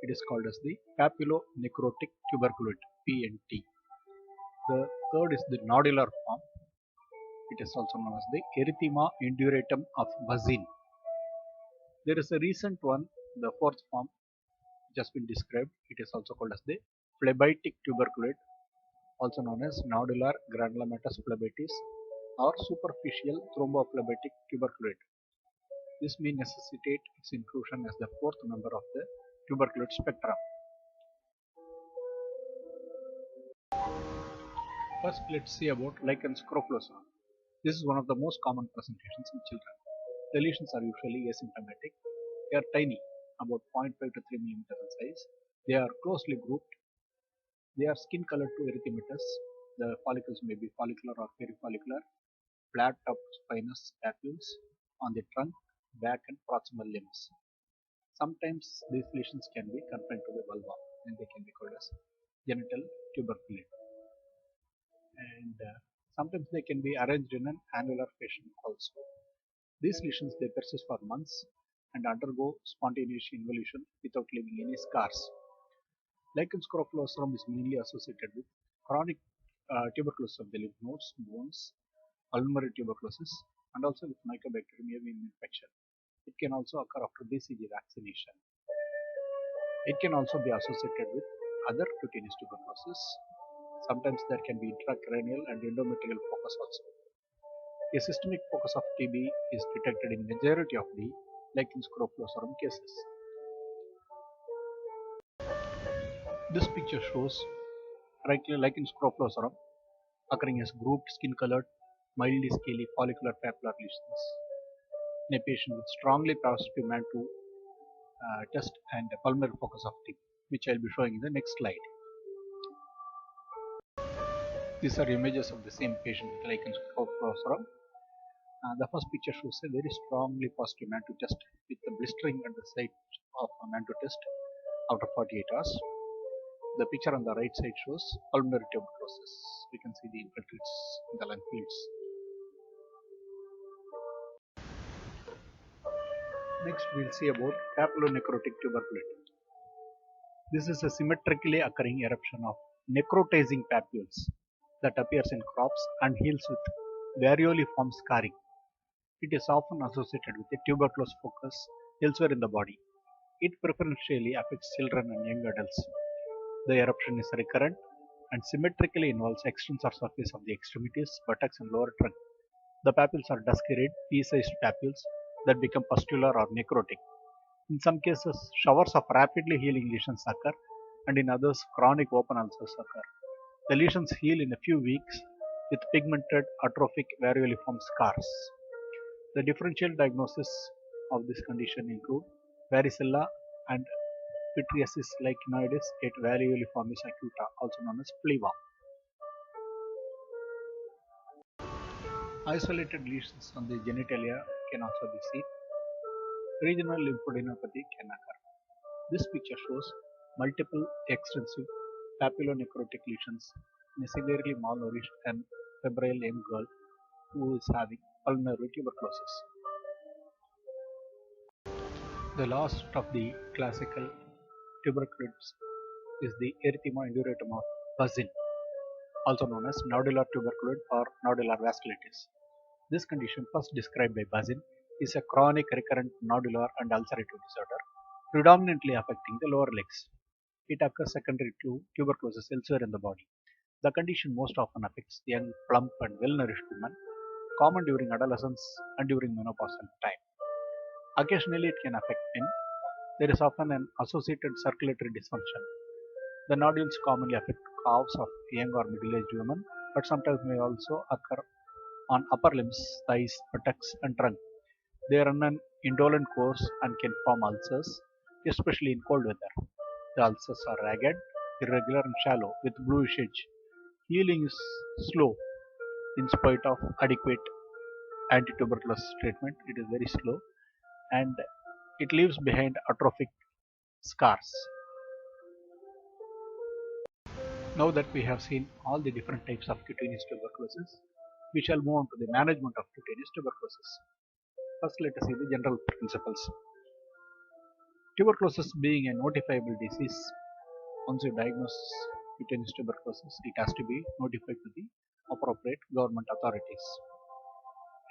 It is called as the papillonecrotic tuberculoid (PNT). The third is the nodular form. It is also known as the erythema induratum of Bazin. There is a recent one, the fourth form, which has been described. It is also called as the phlebitic tuberculoid, also known as nodular granulomatous phlebitis or superficial thrombophlebitic tuberculoid. This may necessitate its inclusion as the fourth member of the tuberculoid spectrum. First, let's see about lichen scrofulosaurum. This is one of the most common presentations in children. The lesions are usually asymptomatic. They are tiny, about 0.5 to 3 mm in size. They are closely grouped. They are skin colored to erythematous. The follicles may be follicular or perifollicular. Flat-topped spinous papules on the trunk, back and proximal limbs. Sometimes these lesions can be confined to the vulva and they can be called as genital tuberculin. And sometimes they can be arranged in an annular fashion also. These lesions they persist for months and undergo spontaneous involution without leaving any scars. Lichen scrofulosaurum is mainly associated with chronic tuberculosis of the lymph nodes, bones, pulmonary tuberculosis, and also with Mycobacterium avium infection. It can also occur after BCG vaccination. It can also be associated with other cutaneous tuberculosis. Sometimes there can be intracranial and endometrial focus also. A systemic focus of TB is detected in majority of the lichen scrofulosaurum cases. This picture shows lichen scrofulosaurum occurring as grouped skin-colored, mildly scaly follicular papillary lesions in a patient with strongly positive MANTO test and pulmonary focus of TB, which I will be showing in the next slide. These are images of the same patient with lichen scrofulosaurum. The first picture shows a very strongly positive MANTO test with the blistering at the site of a MANTO test after 48 hours. The picture on the right side shows pulmonary tuberculosis. We can see the infiltrates in the lung fields. Next, we will see about papillonecrotic tuberculosis. This is a symmetrically occurring eruption of necrotizing papules that appears in crops and heals with varioliform scarring. It is often associated with a tuberculous focus elsewhere in the body. It preferentially affects children and young adults. The eruption is recurrent and symmetrically involves extensor surface of the extremities, buttocks and lower trunk. The papules are dusky red, pea-sized papules that become pustular or necrotic. In some cases, showers of rapidly healing lesions occur, and in others, chronic open ulcers occur. The lesions heal in a few weeks with pigmented atrophic varioliform scars. The differential diagnosis of this condition include varicella and pityriasis lichenoides et varioliformis acuta, also known as PLEVA. Isolated lesions on the genitalia can also be seen. Regional lymphadenopathy can occur. This picture shows multiple extensive papillonecrotic lesions in a severely malnourished and febrile young girl who is having pulmonary tuberculosis. The last of the classical tuberculosis is the erythema induratum of Bazin, also known as nodular tuberculosis or nodular vasculitis. This condition, first described by Bazin, is a chronic recurrent nodular and ulcerative disorder, predominantly affecting the lower legs. It occurs secondary to tuberculosis elsewhere in the body. The condition most often affects young, plump and well-nourished women, common during adolescence and during menopausal time. Occasionally it can affect men. There is often an associated circulatory dysfunction. The nodules commonly affect calves of young or middle-aged women but sometimes may also occur on upper limbs, thighs, buttocks, and trunk. They run an indolent course and can form ulcers, especially in cold weather. The ulcers are ragged, irregular, and shallow with bluish edge. Healing is slow in spite of adequate anti-tuberculosis treatment. It is very slow and it leaves behind atrophic scars. Now that we have seen all the different types of cutaneous tuberculosis, we shall move on to the management of cutaneous tuberculosis. First, let us see the general principles. Tuberculosis being a notifiable disease, once you diagnose cutaneous tuberculosis, it has to be notified to the appropriate government authorities.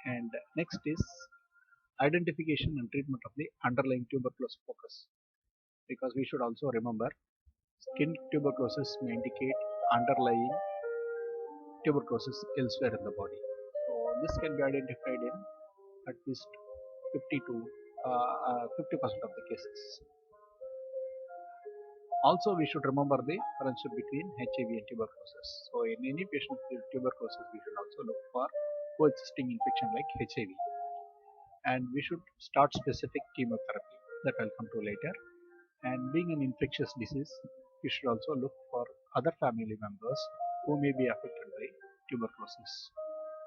And next is identification and treatment of the underlying tuberculosis focus, because we should also remember skin tuberculosis may indicate underlying tuberculosis elsewhere in the body. So this can be identified in at least 50 to 50% of the cases. Also, we should remember the relationship between HIV and tuberculosis. So in any patient with tuberculosis, we should also look for coexisting infection like HIV, and we should start specific chemotherapy that I'll come to later. And being an infectious disease, we should also look for other family members who may be affected by tuberculosis,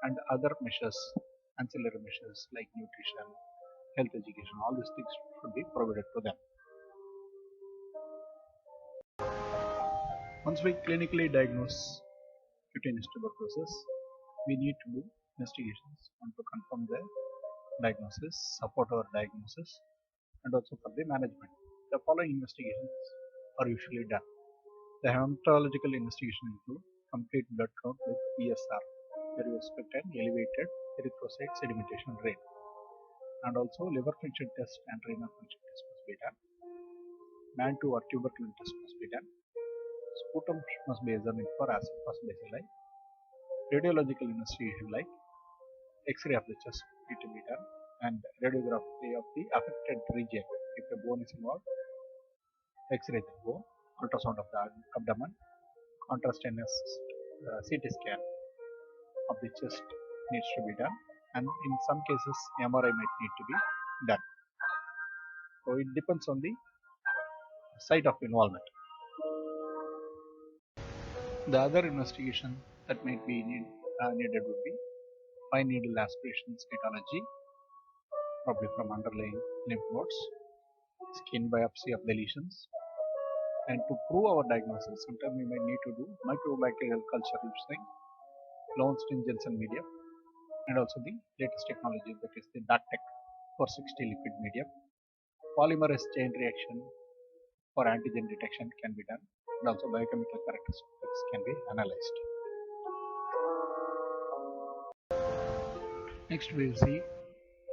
and other measures, ancillary measures like nutrition, health education, all these things should be provided to them. Once we clinically diagnose cutaneous tuberculosis, we need to do investigations and to confirm the diagnosis, support our diagnosis, and also for the management. The following investigations are usually done. The hematological investigation include complete blood count with ESR, where we expect an elevated erythrocyte sedimentation rate, and also liver function test and renal function test must be done. MAN2 or tuberculin test must be done. Sputum must be examined for acid fast bacilli. Radiological investigation like X-ray of the chest need to be done, and radiography of the affected region. If the bone is involved, X-ray the bone, ultrasound of the abdomen, contrast CT scan of the chest needs to be done, and in some cases MRI might need to be done. So it depends on the site of involvement. The other investigation that might be needed would be fine needle aspiration cytology, probably from underlying lymph nodes, skin biopsy of the lesions, and to prove our diagnosis, sometimes we may need to do microbacterial culture using Lowenstein-Jensen medium, and also the latest technology, that is the BACTEC 460 lipid medium. Polymerase chain reaction for antigen detection can be done, and also biochemical characteristics can be analyzed. Next we will see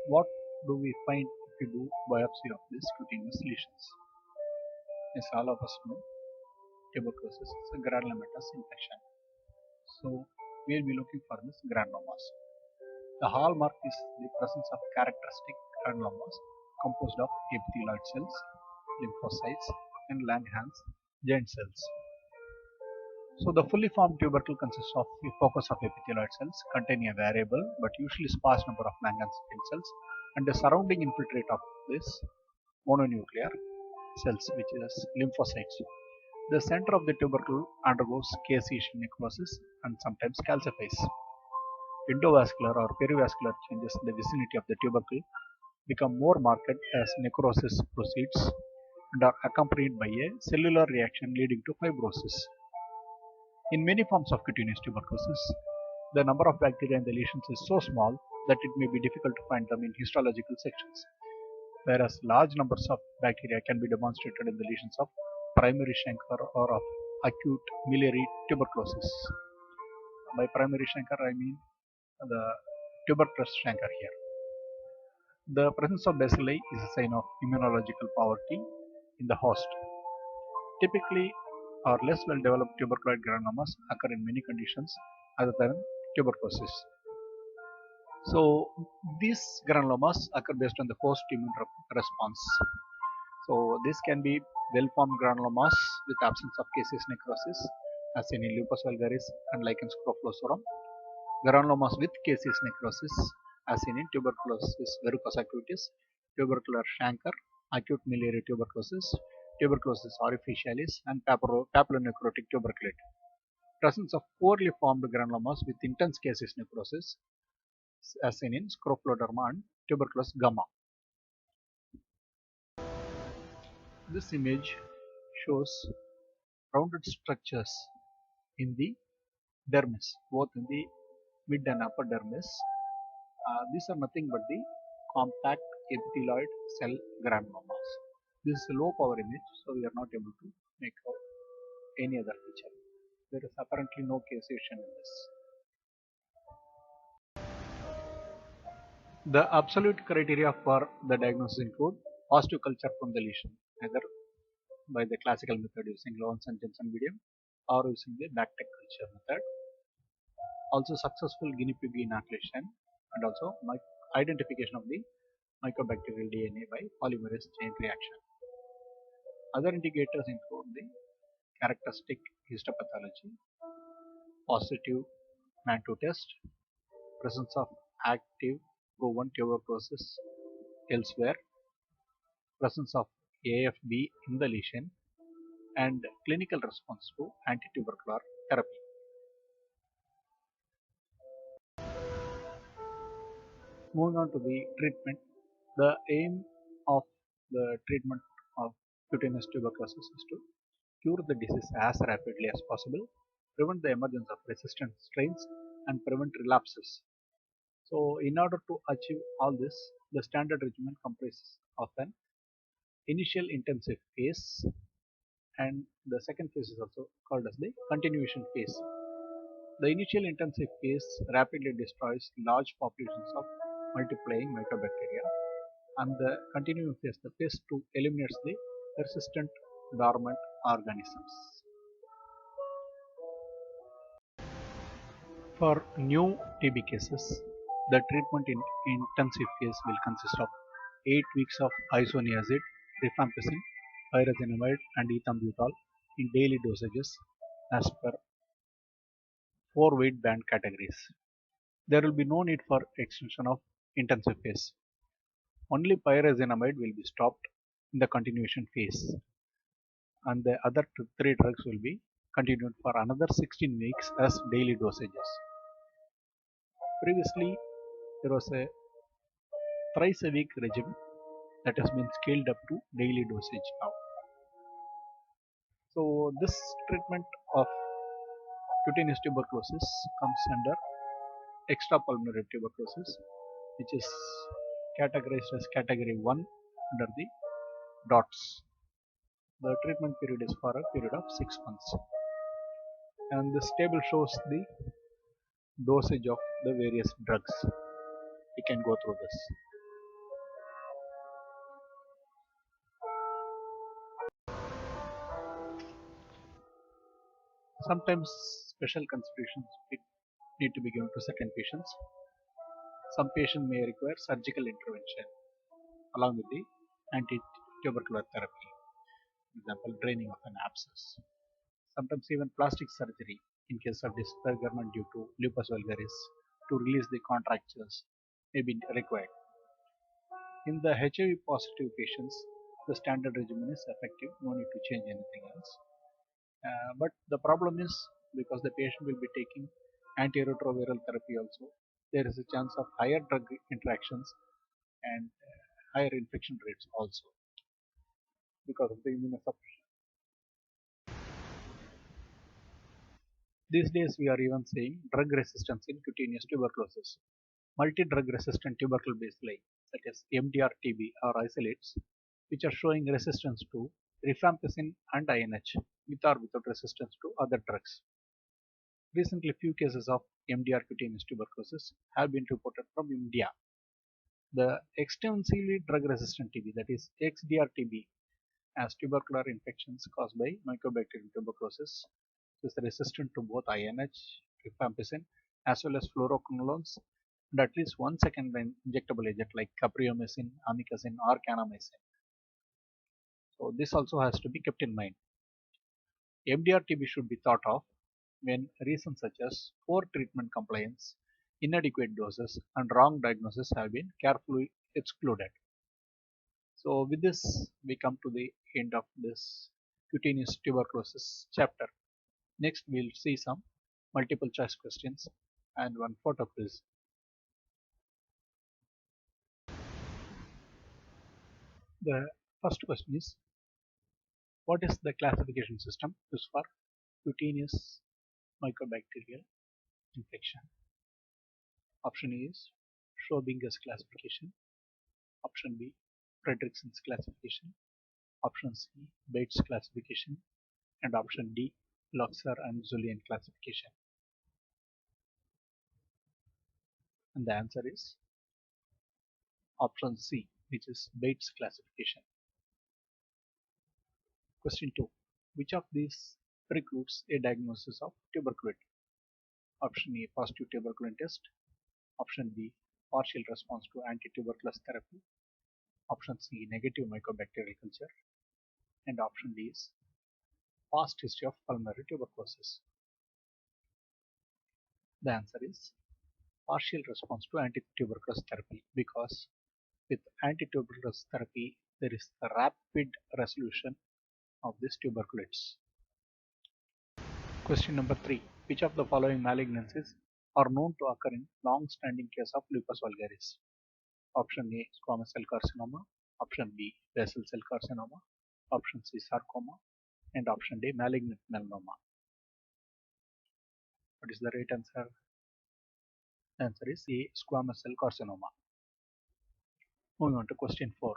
what do we find if we do biopsy of these cutaneous lesions. As all of us know, tuberculosis is a granulomatous infection. So we will be looking for this granulomas. The hallmark is the presence of characteristic granulomas composed of epithelioid cells, lymphocytes, and Langerhans giant cells. So the fully formed tubercle consists of a focus of epithelioid cells containing a variable but usually sparse number of Langerhans giant cells, and the surrounding infiltrate of this mononuclear cells, which is lymphocytes. The center of the tubercle undergoes caseation necrosis and sometimes calcifies. Endovascular or perivascular changes in the vicinity of the tubercle become more marked as necrosis proceeds and are accompanied by a cellular reaction leading to fibrosis. In many forms of cutaneous tuberculosis, the number of bacteria in the lesions is so small that it may be difficult to find them in histological sections, whereas large numbers of bacteria can be demonstrated in the lesions of primary chancre or of acute miliary tuberculosis. By primary chancre, I mean the tuberculous chancre here. The presence of bacilli is a sign of immunological poverty in the host. Typically, or less well-developed tuberculoid granulomas occur in many conditions other than tuberculosis. So these granulomas occur based on the host immune response. So this can be well-formed granulomas with absence of caseous necrosis, as seen in lupus vulgaris and lichen scroflosorum, granulomas with caseous necrosis as seen in tuberculosis verrucosa-cutis, tubercular chancre, acute miliary tuberculosis, tuberculosis aurificialis, and papillonecrotic tuberculate. Presence of poorly formed granulomas with intense caseous necrosis as seen in scrofloderma and tuberculosis gamma. This image shows rounded structures in the dermis, both in the mid and upper dermis. These are nothing but the compact epithelioid cell granulomas. This is a low power image, so we are not able to make out any other feature. There is apparently no caseation in this. The absolute criteria for the diagnosis include positive culture from the lesion, either by the classical method using Lawrence and Jensen medium or using the BACTEC culture method. Also successful guinea pig inoculation and also identification of the mycobacterial DNA by polymerase chain reaction. Other indicators include the characteristic histopathology, positive Mantoux test, presence of active proven tuberculosis elsewhere, presence of AFB in the lesion, and clinical response to antitubercular therapy. Moving on to the treatment, the aim of the treatment of cutaneous tuberculosis is to cure the disease as rapidly as possible, prevent the emergence of resistant strains, and prevent relapses. So, in order to achieve all this, the standard regimen comprises of an initial intensive phase, and the second phase is also called as the continuation phase. The initial intensive phase rapidly destroys large populations of multiplying mycobacteria, and the continuing phase, the phase 2, eliminates the persistent dormant organisms. For new TB cases, the treatment in intensive phase will consist of 8 weeks of isoniazid, rifampicin, pyrazinamide, and ethambutol in daily dosages as per 4 weight band categories. There will be no need for extension of intensive phase. Only pyrazinamide will be stopped in the continuation phase, and the other 3 drugs will be continued for another 16 weeks as daily dosages. Previously, there was a thrice a week regime that has been scaled up to daily dosage now. So, this treatment of cutaneous tuberculosis comes under extrapulmonary tuberculosis, which is categorized as category 1 under the dots. The treatment period is for a period of 6 months, and this table shows the dosage of the various drugs. We can go through this. Sometimes special considerations need to be given to certain patients. Some patient may require surgical intervention along with the anti-tubercular therapy, for example draining of an abscess. Sometimes even plastic surgery in case of disfigurement due to lupus vulgaris to release the contractures may be required. In the HIV positive patients, the standard regimen is effective, no need to change anything else. But the problem is, because the patient will be taking antiretroviral therapy also, there is a chance of higher drug interactions and higher infection rates also because of the immunosuppression. These days we are even seeing drug resistance in cutaneous tuberculosis. Multi-drug resistant tubercle bacilli, that is MDR-TB, or isolates, which are showing resistance to rifampicin and INH, with or without resistance to other drugs. Recently, few cases of MDR cutaneous tuberculosis have been reported from India. The extensively drug-resistant TB, that is XDR-TB, as tubercular infections caused by Mycobacterium tuberculosis, is resistant to both INH, rifampicin, as well as fluoroquinolones, and at least one second-line injectable agent like capreomycin, amikacin, or kanamycin. So this also has to be kept in mind. MDR-TB should be thought of when reasons such as poor treatment compliance, inadequate doses, and wrong diagnosis have been carefully excluded. So with this, we come to the end of this cutaneous tuberculosis chapter. Next, we'll see some multiple choice questions and one photo quiz. The first question is, what is the classification system used for cutaneous mycobacterial infection? Option A is Schrodinger's classification. Option B, Fredrickson's classification. Option C, Bates classification. And option D, Luxer and Zulian classification. And the answer is option C, which is Bates classification. Question 2. Which of these precludes a diagnosis of tuberculosis? Option A, positive tuberculin test. Option B, partial response to anti-tuberculous therapy. Option C, negative mycobacterial culture. And option D is past history of pulmonary tuberculosis. The answer is partial response to anti-tuberculous therapy, because with anti-tuberculous therapy there is a rapid resolution of this tuberculosis. Question number 3. Which of the following malignancies are known to occur in long-standing case of lupus vulgaris? Option A, squamous cell carcinoma. Option B, basal cell carcinoma. Option C, sarcoma. And option D, malignant melanoma. What is the right answer? The answer is A, squamous cell carcinoma. Moving on to question 4.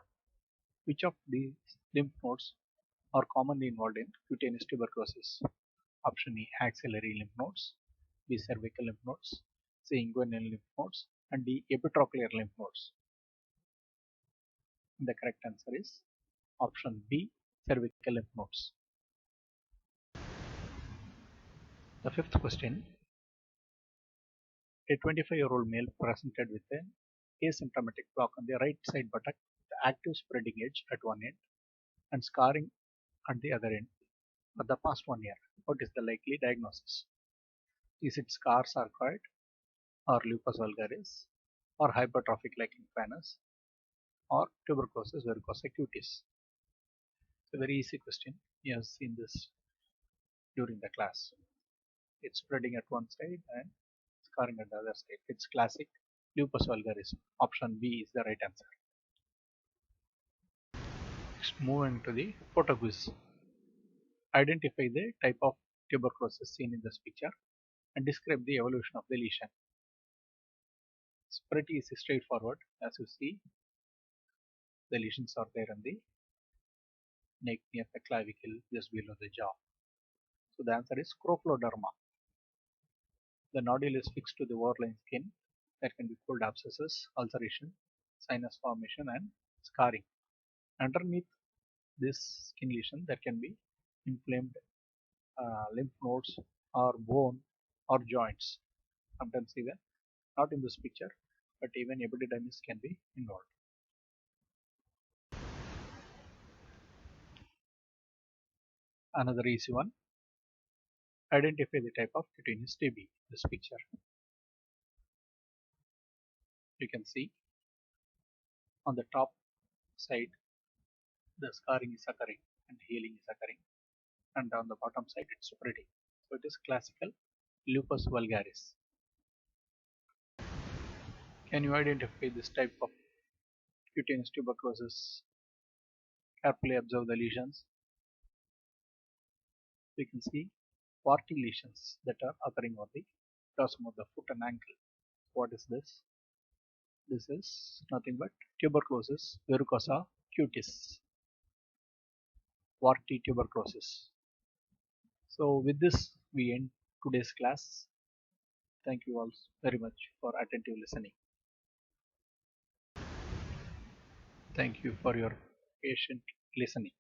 Which of these lymph nodes are commonly involved in cutaneous tuberculosis? Option A, axillary lymph nodes. B, cervical lymph nodes. C, inguinal lymph nodes. And D, epitrochlear lymph nodes. The correct answer is option B, cervical lymph nodes. The fifth question. A 25-year-old male presented with an asymptomatic block on the right side buttock with active spreading edge at one end and scarring at the other end for the past 1 year. What is the likely diagnosis? Is it scar sarcoid or lupus vulgaris or hypertrophic lichen planus or tuberculosis verrucosa cutis? It's a very easy question. You have seen this during the class. It's spreading at one side and scarring at the other side. It's classic lupus vulgaris. Option B is the right answer. Next, moving to the photo quiz. Identify the type of tuberculosis seen in this picture and describe the evolution of the lesion. It's pretty easy, straightforward. As you see, the lesions are there in the neck near the clavicle just below the jaw. So the answer is crofloderma. The nodule is fixed to the overlying skin. There can be cold abscesses, ulceration, sinus formation and scarring. Underneath this skin lesion there can be inflamed lymph nodes or bone or joints. Sometimes even not in this picture, but even epididymis can be involved. Another easy one. Identify the type of cutaneous TB. This picture. You can see on the top side the scarring is occurring and healing is occurring, and on the bottom side it's spreading. So it is classical lupus vulgaris. Can you identify this type of cutaneous tuberculosis? Carefully observe the lesions. We can see warty lesions that are occurring on the dorsum of the foot and ankle. What is this? This is nothing but tuberculosis verrucosa cutis. Warty tuberculosis. So with this we end today's class. Thank you all very much for attentive listening. Thank you for your patient listening.